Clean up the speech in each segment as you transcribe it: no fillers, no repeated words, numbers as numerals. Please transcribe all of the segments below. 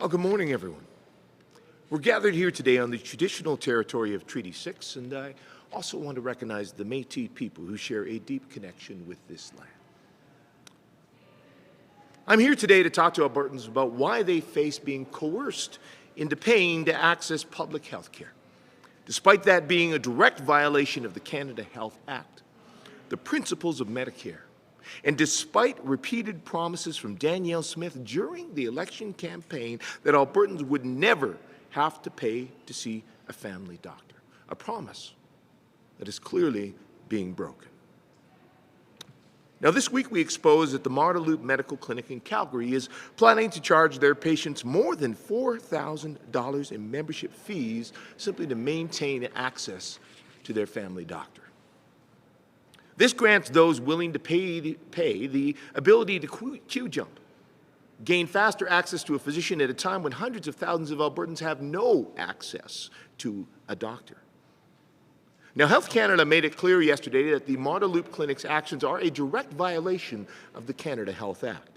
Well, good morning, everyone. We're gathered here today on the traditional territory of Treaty 6, and I also want to recognize the Métis people who share a deep connection with this land. I'm here today to talk to Albertans about why they face being coerced into paying to access public health care, despite that being a direct violation of the Canada Health Act, the principles of Medicare, and despite repeated promises from Danielle Smith during the election campaign that Albertans would never have to pay to see a family doctor, a promise that is clearly being broken. Now, this week we exposed that the Marda Medical Clinic in Calgary is planning to charge their patients more than $4,000 in membership fees simply to maintain access to their family doctor. This grants those willing to pay the ability to queue jump, gain faster access to a physician at a time when hundreds of thousands of Albertans have no access to a doctor. Now, Health Canada made it clear yesterday that the Marda Loop Clinic's actions are a direct violation of the Canada Health Act.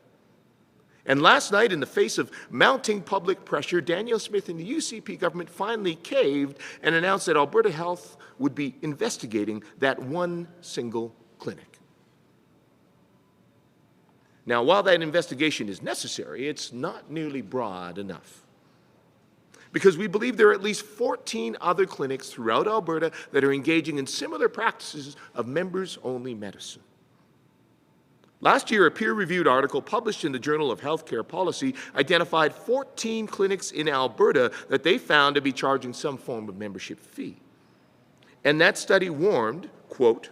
And last night, in the face of mounting public pressure, Danielle Smith and the UCP government finally caved and announced that Alberta Health would be investigating that one single clinic. Now, while that investigation is necessary, it's not nearly broad enough, because we believe there are at least 14 other clinics throughout Alberta that are engaging in similar practices of members-only medicine. Last year, a peer-reviewed article published in the Journal of Healthcare Policy identified 14 clinics in Alberta that they found to be charging some form of membership fee. And that study warned, quote,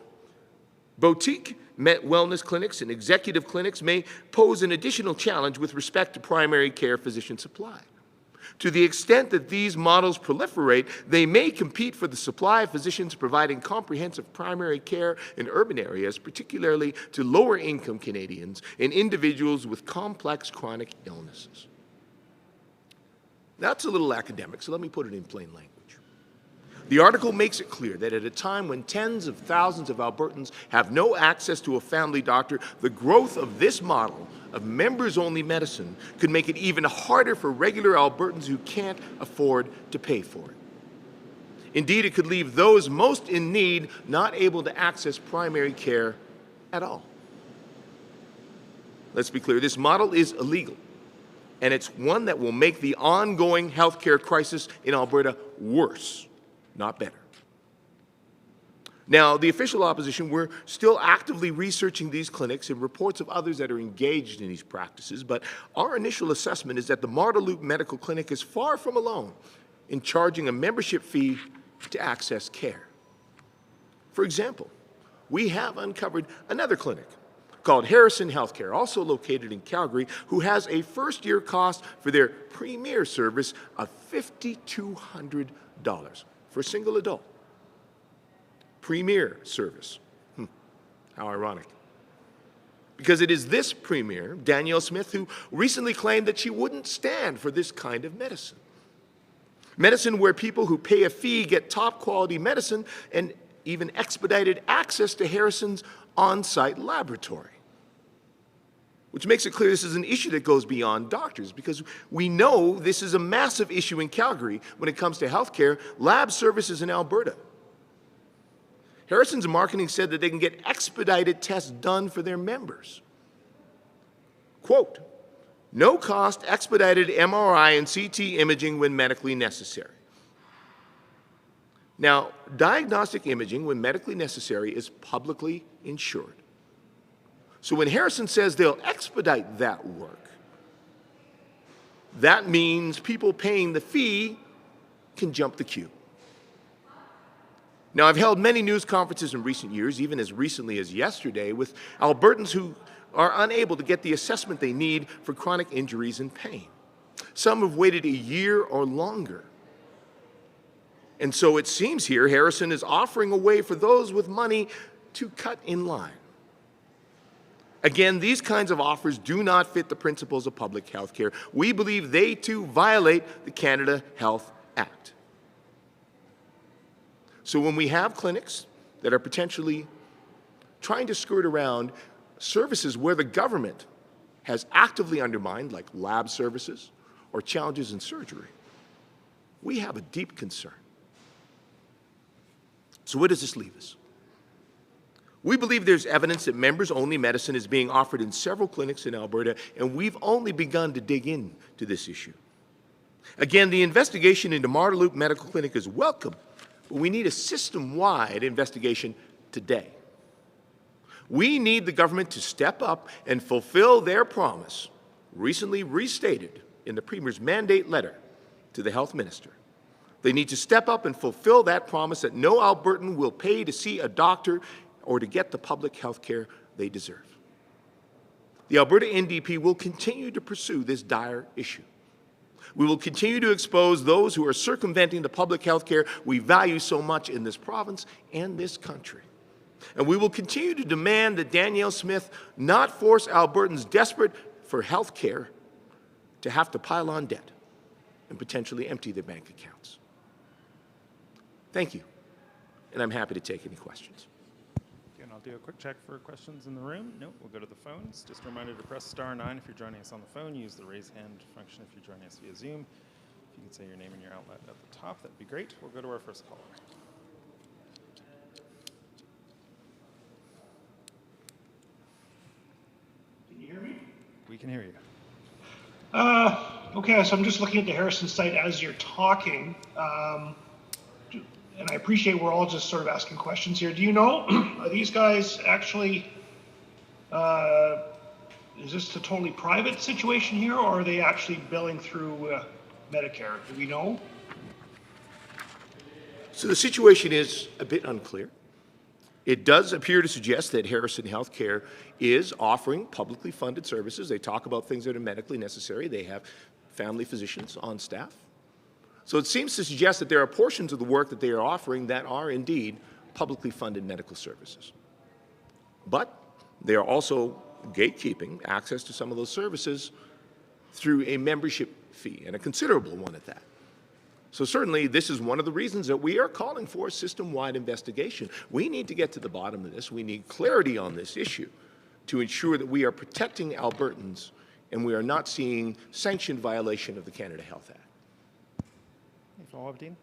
boutique wellness clinics and executive clinics may pose an additional challenge with respect to primary care physician supply. To the extent that these models proliferate, they may compete for the supply of physicians providing comprehensive primary care in urban areas, particularly to lower-income Canadians and individuals with complex chronic illnesses. That's a little academic, so let me put it in plain language. The article makes it clear that at a time when tens of thousands of Albertans have no access to a family doctor, the growth of this model of members-only medicine could make it even harder for regular Albertans who can't afford to pay for it. Indeed, it could leave those most in need not able to access primary care at all. Let's be clear, this model is illegal, and it's one that will make the ongoing healthcare crisis in Alberta worse, not better. Now, the official opposition, we're still actively researching these clinics and reports of others that are engaged in these practices, but our initial assessment is that the Marda Loop Medical Clinic is far from alone in charging a membership fee to access care. For example, we have uncovered another clinic called Harrison Healthcare, also located in Calgary, who has a first-year cost for their premier service of $5,200 for a single adult. Premier service. How ironic. Because it is this premier, Danielle Smith, who recently claimed that she wouldn't stand for this kind of medicine. Medicine where people who pay a fee get top-quality medicine and even expedited access to Harrison's on-site laboratory. Which makes it clear this is an issue that goes beyond doctors, because we know this is a massive issue in Calgary when it comes to healthcare, lab services in Alberta. Harrison's marketing said that they can get expedited tests done for their members. Quote, no cost expedited MRI and CT imaging when medically necessary. Now, diagnostic imaging when medically necessary is publicly insured. So when Harrison says they'll expedite that work, that means people paying the fee can jump the queue. Now, I've held many news conferences in recent years, even as recently as yesterday, with Albertans who are unable to get the assessment they need for chronic injuries and pain. Some have waited a year or longer. And so it seems here Harrison is offering a way for those with money to cut in line. Again, these kinds of offers do not fit the principles of public health care. We believe they too violate the Canada Health Act. So when we have clinics that are potentially trying to skirt around services where the government has actively undermined, like lab services, or challenges in surgery, we have a deep concern. So where does this leave us? We believe there's evidence that members-only medicine is being offered in several clinics in Alberta, and we've only begun to dig into this issue. Again, the investigation into Marda Loop Medical Clinic is welcome, but we need a system-wide investigation today. We need the government to step up and fulfill their promise, recently restated in the Premier's mandate letter to the Health Minister. They need to step up and fulfill that promise that no Albertan will pay to see a doctor or to get the public health care they deserve. The Alberta NDP will continue to pursue this dire issue. We will continue to expose those who are circumventing the public health care we value so much in this province and this country. And we will continue to demand that Danielle Smith not force Albertans desperate for health care to have to pile on debt and potentially empty their bank accounts. Thank you, and I'm happy to take any questions. And I'll do a quick check for questions in the room. No, we'll go to the phones. Just a reminder to press *9 if you're joining us on the phone. Use the raise hand function if you're joining us via Zoom. If you can say your name and your outlet at the top, that'd be great. We'll go to our first caller. Can you hear me? We can hear you. Okay, so I'm just looking at the Harrison site as you're talking. And I appreciate we're all just sort of asking questions here. Do you know, are these guys actually, is this a totally private situation here, or are they actually billing through Medicare? Do we know? So the situation is a bit unclear. It does appear to suggest that Harrison Healthcare is offering publicly funded services. They talk about things that are medically necessary. They have family physicians on staff. So it seems to suggest that there are portions of the work that they are offering that are indeed publicly funded medical services. But they are also gatekeeping access to some of those services through a membership fee, and a considerable one at that. So certainly this is one of the reasons that we are calling for a system-wide investigation. We need to get to the bottom of this. We need clarity on this issue to ensure that we are protecting Albertans and we are not seeing sanctioned violation of the Canada Health Act. Follow-up, Dean?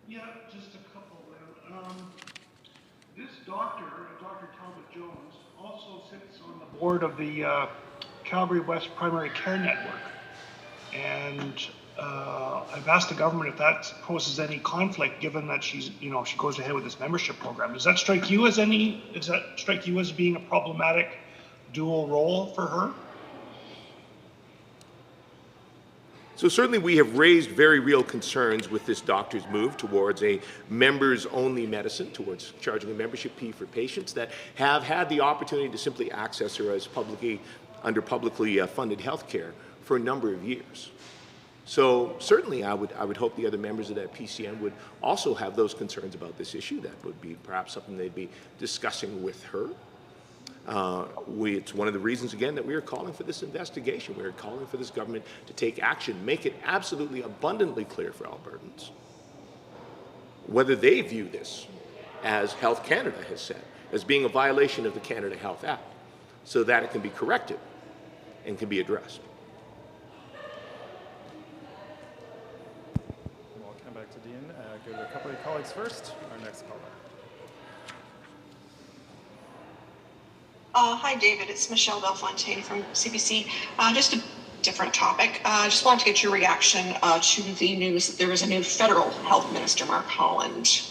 Yeah, just a couple. This doctor, Dr. Talbot Jones, also sits on the board of the Calgary West Primary Care Network. And I've asked the government if that poses any conflict, given that she's, she goes ahead with this membership program. Does that strike you as being a problematic dual role for her? So certainly we have raised very real concerns with this doctor's move towards a members-only medicine, towards charging a membership fee for patients that have had the opportunity to simply access her as publicly funded health care for a number of years. So certainly I would hope the other members of that PCN would also have those concerns about this issue. That would be perhaps something they'd be discussing with her. It's one of the reasons, again, that we are calling for this investigation. We are calling for this government to take action, make it absolutely abundantly clear for Albertans whether they view this, as Health Canada has said, as being a violation of the Canada Health Act, so that it can be corrected and can be addressed. We'll come back to Dean. Go to a couple of colleagues first. Our next caller. Hi, David. It's Michelle Belfontaine from CBC. Just a different topic. Just wanted to get your reaction to the news that there is a new federal health minister, Mark Holland.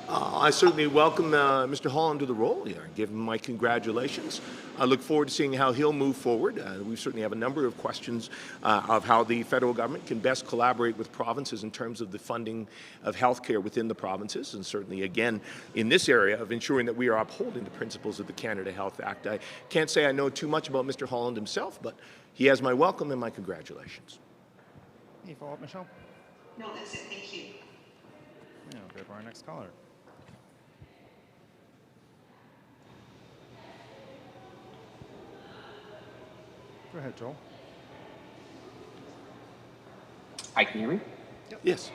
I certainly welcome Mr. Holland to the role. Give him my congratulations. I look forward to seeing how he'll move forward. We certainly have a number of questions of how the federal government can best collaborate with provinces in terms of the funding of healthcare within the provinces, and certainly, again, in this area of ensuring that we are upholding the principles of the Canada Health Act. I can't say I know too much about Mr. Holland himself, but he has my welcome and my congratulations. Any follow-up, Michelle? No, that's it. Thank you. Yeah, we'll go to our next caller. Go ahead, Joel. Hi, can you hear me? Yep. Yes.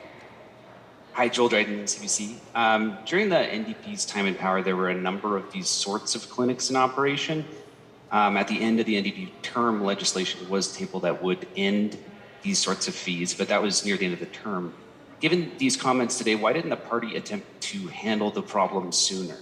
Hi, Joel Dryden, CBC. During the NDP's time in power, there were a number of these sorts of clinics in operation. At the end of the NDP term, legislation was tabled that would end these sorts of fees, but that was near the end of the term. Given these comments today, why didn't the party attempt to handle the problem sooner?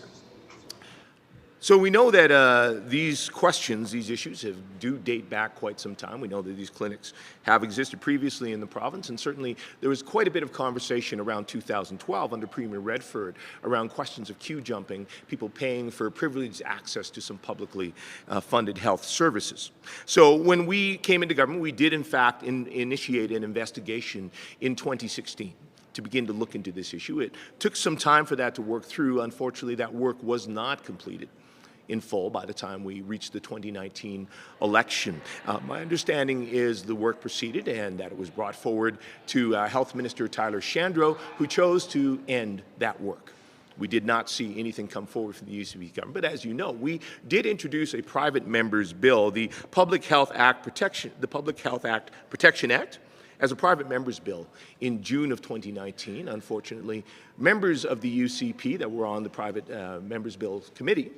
So we know that these questions, these issues, do date back quite some time. We know that these clinics have existed previously in the province, and certainly there was quite a bit of conversation around 2012 under Premier Redford around questions of queue jumping, people paying for privileged access to some publicly funded health services. So when we came into government, we did in fact initiate an investigation in 2016. To begin to look into this issue. It took some time for that to work through. Unfortunately, that work was not completed in full by the time we reached the 2019 election. My understanding is the work proceeded and that it was brought forward to Health Minister Tyler Shandro, who chose to end that work. We did not see anything come forward from the UCP government, but as you know, we did introduce a private member's bill, the Public Health Act Protection Act, as a private member's bill in June of 2019. Unfortunately, members of the UCP that were on the private members' bill committee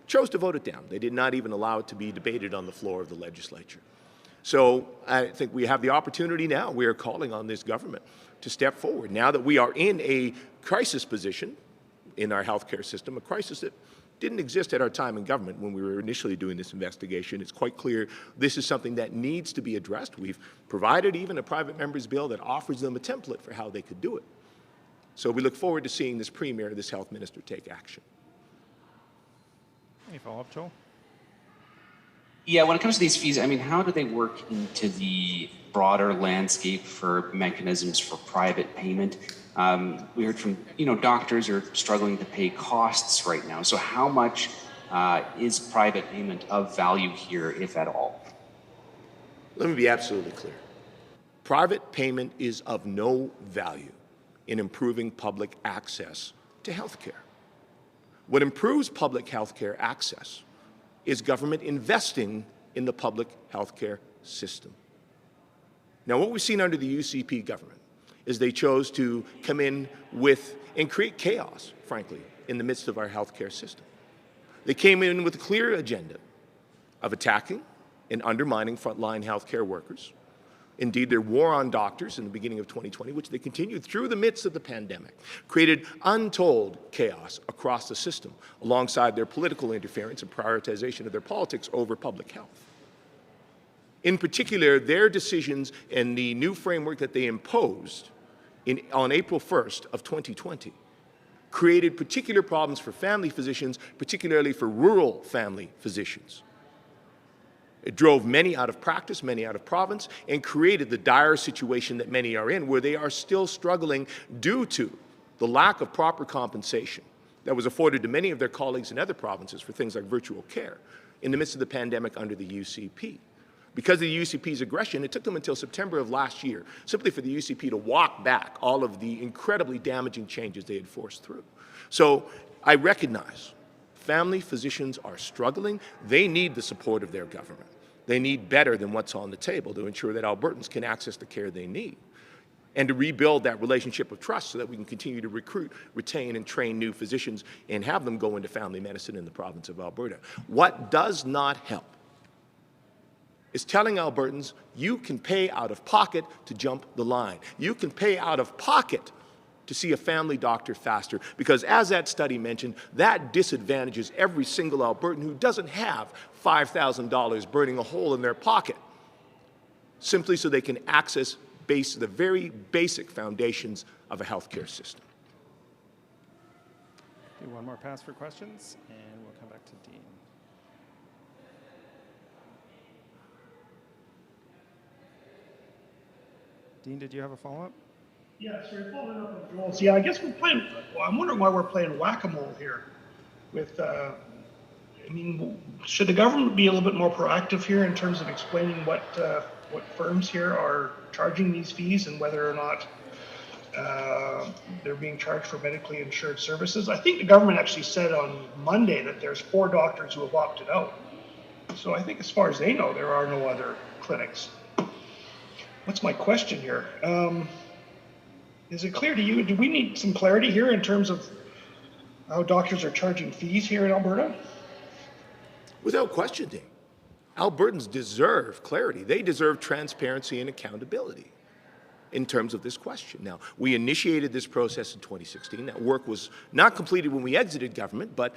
chose to vote it down. They did not even allow it to be debated on the floor of the legislature. So I think we have the opportunity now. We are calling on this government to step forward. Now that we are in a crisis position in our healthcare system, a crisis that didn't exist at our time in government when we were initially doing this investigation. It's quite clear this is something that needs to be addressed. We've provided even a private member's bill that offers them a template for how they could do it. So we look forward to seeing this Premier, this Health Minister take action. Any follow-up, Joel? Yeah, when it comes to these fees, I mean, how do they work into the broader landscape for mechanisms for private payment? We heard from, doctors are struggling to pay costs right now. So how much is private payment of value here, if at all? Let me be absolutely clear. Private payment is of no value in improving public access to health care. What improves public health care access is government investing in the public health care system. Now, what we've seen under the UCP government is they chose to come in with and create chaos, frankly, in the midst of our healthcare system. They came in with a clear agenda of attacking and undermining frontline healthcare workers. Indeed, their war on doctors in the beginning of 2020, which they continued through the midst of the pandemic, created untold chaos across the system, alongside their political interference and prioritization of their politics over public health. In particular, their decisions and the new framework that they imposed on April 1st of 2020 created particular problems for family physicians, particularly for rural family physicians. It drove many out of practice, many out of province, and created the dire situation that many are in, where they are still struggling due to the lack of proper compensation that was afforded to many of their colleagues in other provinces for things like virtual care in the midst of the pandemic under the UCP. Because of the UCP's aggression, it took them until September of last year simply for the UCP to walk back all of the incredibly damaging changes they had forced through. So I recognize family physicians are struggling. They need the support of their government. They need better than what's on the table to ensure that Albertans can access the care they need and to rebuild that relationship of trust so that we can continue to recruit, retain, and train new physicians and have them go into family medicine in the province of Alberta. What does not help is telling Albertans, you can pay out of pocket to jump the line. You can pay out of pocket to see a family doctor faster, because as that study mentioned, that disadvantages every single Albertan who doesn't have $5,000 burning a hole in their pocket, simply so they can access the very basic foundations of a healthcare system. Do one more pass for questions, and we'll come back to Dean. Dean, did you have a follow-up? Yeah, sorry, following up on Joel's. Yeah, I guess I'm wondering why we're playing whack-a-mole here with, should the government be a little bit more proactive here in terms of explaining what firms here are charging these fees and whether or not they're being charged for medically insured services? I think the government actually said on Monday that there's 4 doctors who have opted out. So I think as far as they know, there are no other clinics. What's my question here? Is it clear to you, do we need some clarity here in terms of how doctors are charging fees here in Alberta? Without question, Dean. Albertans deserve clarity. They deserve transparency and accountability in terms of this question. Now, we initiated this process in 2016. That work was not completed when we exited government, but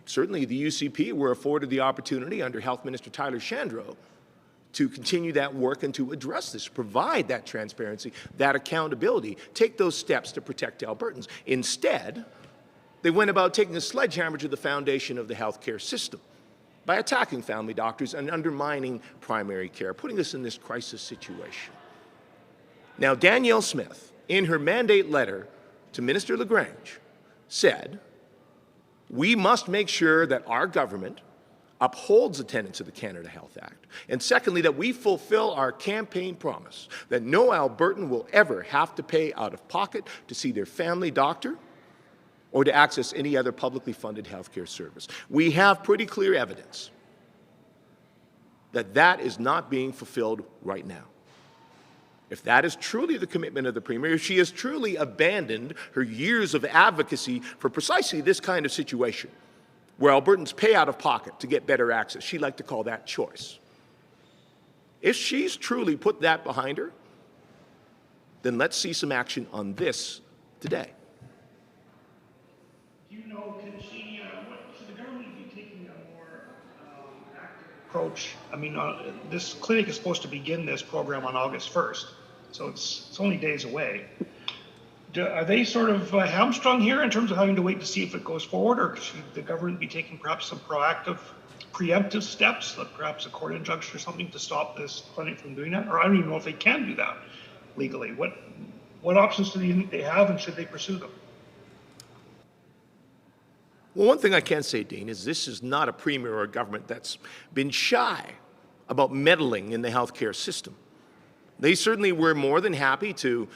certainly the UCP were afforded the opportunity under Health Minister Tyler Shandro to continue that work and to address this, provide that transparency, that accountability, take those steps to protect Albertans. Instead, they went about taking a sledgehammer to the foundation of the healthcare system by attacking family doctors and undermining primary care, putting us in this crisis situation. Now, Danielle Smith, in her mandate letter to Minister LaGrange, said, we must make sure that our government upholds the tenets of the Canada Health Act. And secondly, that we fulfill our campaign promise that no Albertan will ever have to pay out of pocket to see their family doctor or to access any other publicly funded healthcare service. We have pretty clear evidence that that is not being fulfilled right now. If that is truly the commitment of the Premier, if she has truly abandoned her years of advocacy for precisely this kind of situation, where Albertans pay out of pocket to get better access, she'd like to call that choice. If she's truly put that behind her, then let's see some action on this today. Do you know, should the government be taking a more active approach? I mean, this clinic is supposed to begin this program on August 1st, so it's only days away. Are they sort of hamstrung here in terms of having to wait to see if it goes forward, or should the government be taking perhaps some proactive, preemptive steps, like perhaps a court injunction or something to stop this clinic from doing that? Or I don't even know if they can do that legally. What options do you think they have, and should they pursue them? Well, one thing I can say, Dean, is this is not a Premier or a government that's been shy about meddling in the healthcare system. They certainly were more than happy to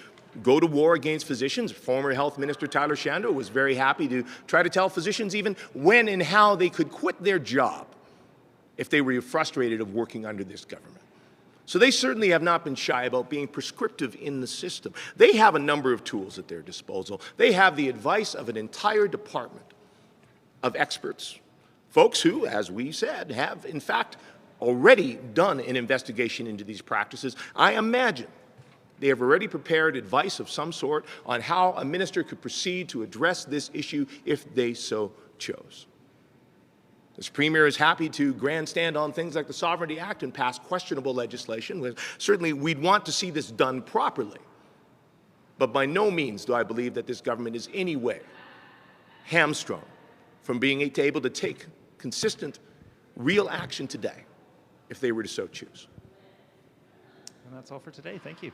go to war against physicians. Former Health Minister Tyler Shandro was very happy to try to tell physicians even when and how they could quit their job if they were frustrated of working under this government. So they certainly have not been shy about being prescriptive in the system. They have a number of tools at their disposal. They have the advice of an entire department of experts, folks who, as we said, have in fact already done an investigation into these practices. I imagine they have already prepared advice of some sort on how a minister could proceed to address this issue if they so chose. This Premier is happy to grandstand on things like the Sovereignty Act and pass questionable legislation. Certainly, we'd want to see this done properly. But by no means do I believe that this government is any way hamstrung from being able to take consistent, real action today if they were to so choose. And that's all for today. Thank you.